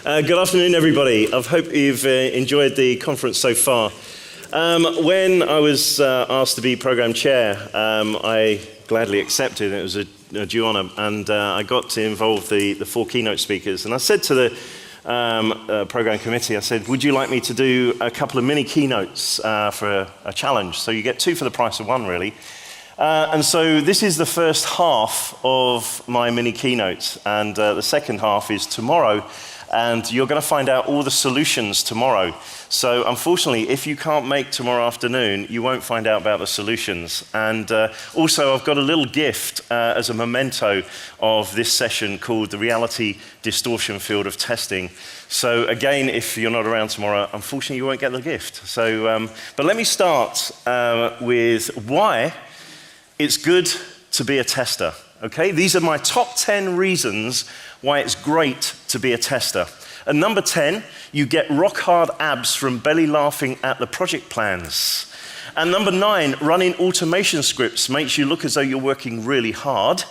Good afternoon, everybody. I hope you've enjoyed the conference so far. When I was asked to be program chair, I gladly accepted. It was a due honor, and I got to involve the four keynote speakers. And I said to the program committee, I said, would you like me to do a couple of mini keynotes for a challenge? So you get two for the price of one, really. And so this is the first half of my mini keynote, and the second half is tomorrow. And you're going to find out all the solutions tomorrow. So unfortunately, if you can't make tomorrow afternoon, you won't find out about the solutions. And also, I've got a little gift as a memento of this session called the Reality Distortion Field of Testing. So again, if you're not around tomorrow, unfortunately, you won't get the gift. So, but let me start with why it's good to be a tester. Okay, these are my top 10 reasons why it's great to be a tester. And number 10, you get rock hard abs from belly laughing at the project plans. And number 9, running automation scripts makes you look as though you're working really hard.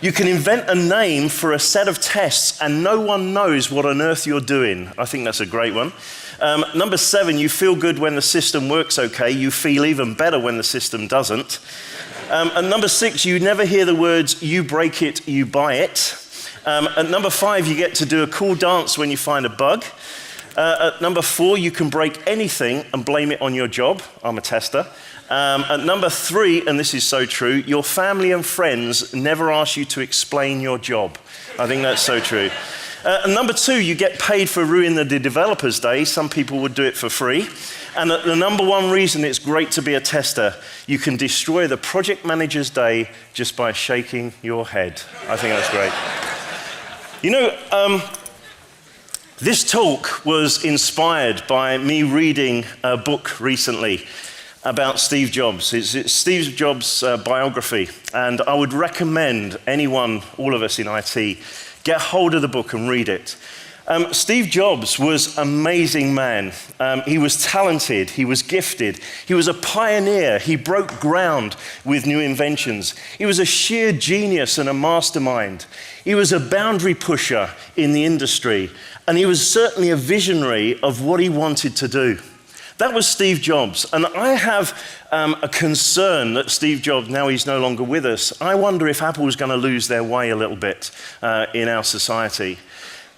You can invent a name for a set of tests and no one knows what on earth you're doing. I think that's a great one. Number 7, you feel good when the system works okay. You feel even better when the system doesn't. And number 6, you never hear the words, you break it, you buy it. At number 5, you get to do a cool dance when you find a bug. At number 4, you can break anything and blame it on your job. I'm a tester. At number 3, and this is so true, your family and friends never ask you to explain your job. I think that's so true. And number 2, you get paid for ruining the developer's day. Some people would do it for free. And the number 1 reason it's great to be a tester, you can destroy the project manager's day just by shaking your head. I think that's great. You know, this talk was inspired by me reading a book recently about Steve Jobs. It's Steve Jobs' biography, and I would recommend anyone, all of us in IT, get hold of the book and read it. Steve Jobs was an amazing man. He was talented, he was gifted, he was a pioneer, he broke ground with new inventions. He was a sheer genius and a mastermind. He was a boundary pusher in the industry, and he was certainly a visionary of what he wanted to do. That was Steve Jobs, and I have a concern that Steve Jobs, now he's no longer with us, I wonder if Apple is going to lose their way a little bit in our society.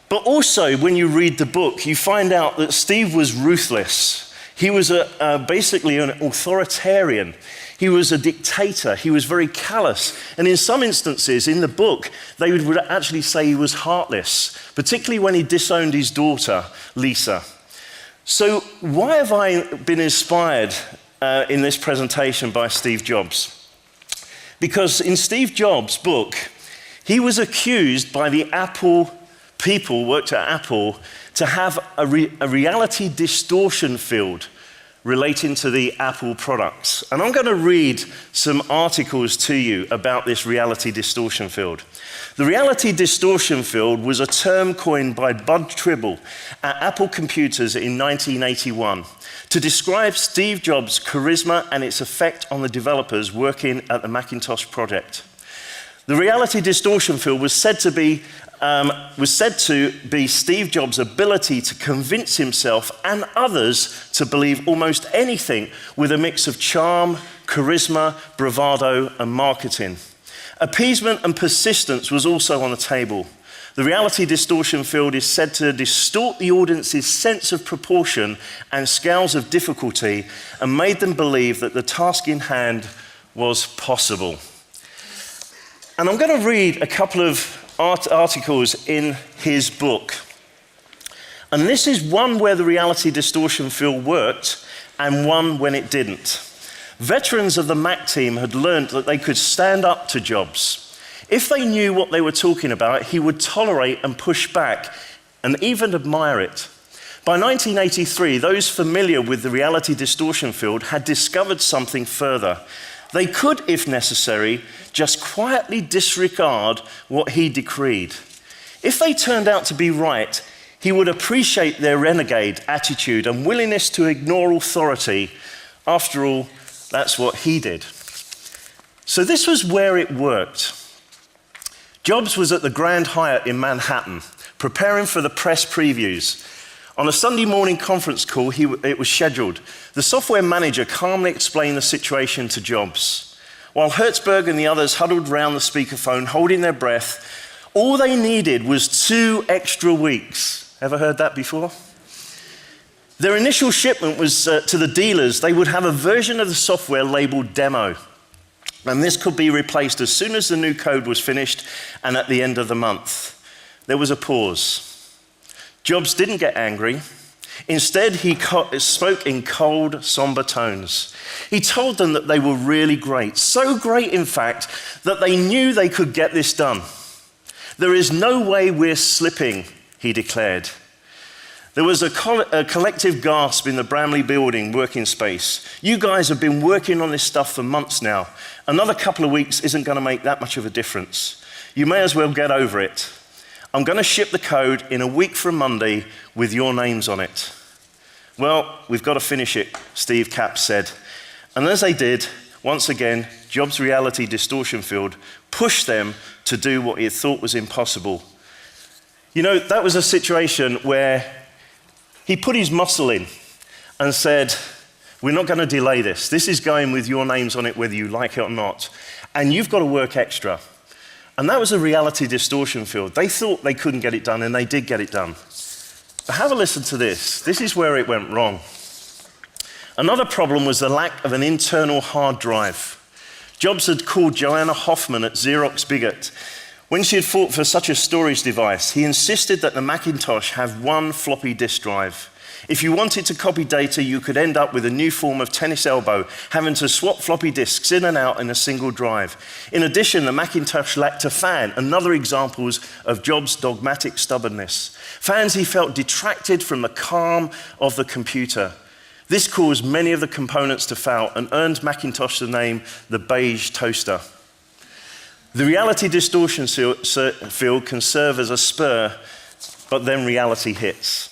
But also, when you read the book, you find out that Steve was ruthless. He was basically an authoritarian. He was a dictator. He was very callous. And in some instances in the book, they would actually say he was heartless, particularly when he disowned his daughter, Lisa. So why have I been inspired in this presentation by Steve Jobs? Because in Steve Jobs' book, he was accused by the Apple people worked at Apple to have a reality distortion field relating to the Apple products. And I'm going to read some articles to you about this reality distortion field. The reality distortion field was a term coined by Bud Tribble at Apple Computers in 1981 to describe Steve Jobs' charisma and its effect on the developers working at the Macintosh project. The reality distortion field was said to be Steve Jobs' ability to convince himself and others to believe almost anything with a mix of charm, charisma, bravado, and marketing. Appeasement and persistence was also on the table. The reality distortion field is said to distort the audience's sense of proportion and scales of difficulty and made them believe that the task in hand was possible. And I'm going to read a couple of articles in his book. And this is one where the reality distortion field worked and one when it didn't. Veterans of the Mac team had learned that they could stand up to Jobs. If they knew what they were talking about, he would tolerate and push back and even admire it. By 1983, those familiar with the reality distortion field had discovered something further. They could, if necessary, just quietly disregard what he decreed. If they turned out to be right, he would appreciate their renegade attitude and willingness to ignore authority. After all, that's what he did. So this was where it worked. Jobs was at the Grand Hyatt in Manhattan, preparing for the press previews. On a Sunday morning conference call, it was scheduled. The software manager calmly explained the situation to Jobs. While Hertzberg and the others huddled round the speakerphone, holding their breath, all they needed was 2 extra weeks. Ever heard that before? Their initial shipment was to the dealers. They would have a version of the software labeled demo. And this could be replaced as soon as the new code was finished and at the end of the month. There was a pause. Jobs didn't get angry. Instead, he spoke in cold, somber tones. He told them that they were really great. So great, in fact, that they knew they could get this done. There is no way we're slipping, he declared. There was a collective gasp in the Bramley building working space. You guys have been working on this stuff for months now. Another couple of weeks isn't going to make that much of a difference. You may as well get over it. I'm going to ship the code in a week from Monday with your names on it. Well, we've got to finish it, Steve Capps said. And as they did, once again, Jobs' reality distortion field pushed them to do what he had thought was impossible. You know, that was a situation where he put his muscle in and said, we're not going to delay this. This is going with your names on it whether you like it or not. And you've got to work extra. And that was a reality distortion field. They thought they couldn't get it done, and they did get it done. But have a listen to this. This is where it went wrong. Another problem was the lack of an internal hard drive. Jobs had called Joanna Hoffman at Xerox Bigot. When she had fought for such a storage device, he insisted that the Macintosh have 1 floppy disk drive. If you wanted to copy data, you could end up with a new form of tennis elbow, having to swap floppy disks in and out in a single drive. In addition, the Macintosh lacked a fan, another example of Jobs' dogmatic stubbornness. Fans he felt detracted from the calm of the computer. This caused many of the components to fail and earned Macintosh the name the beige toaster. The reality distortion field can serve as a spur, but then reality hits.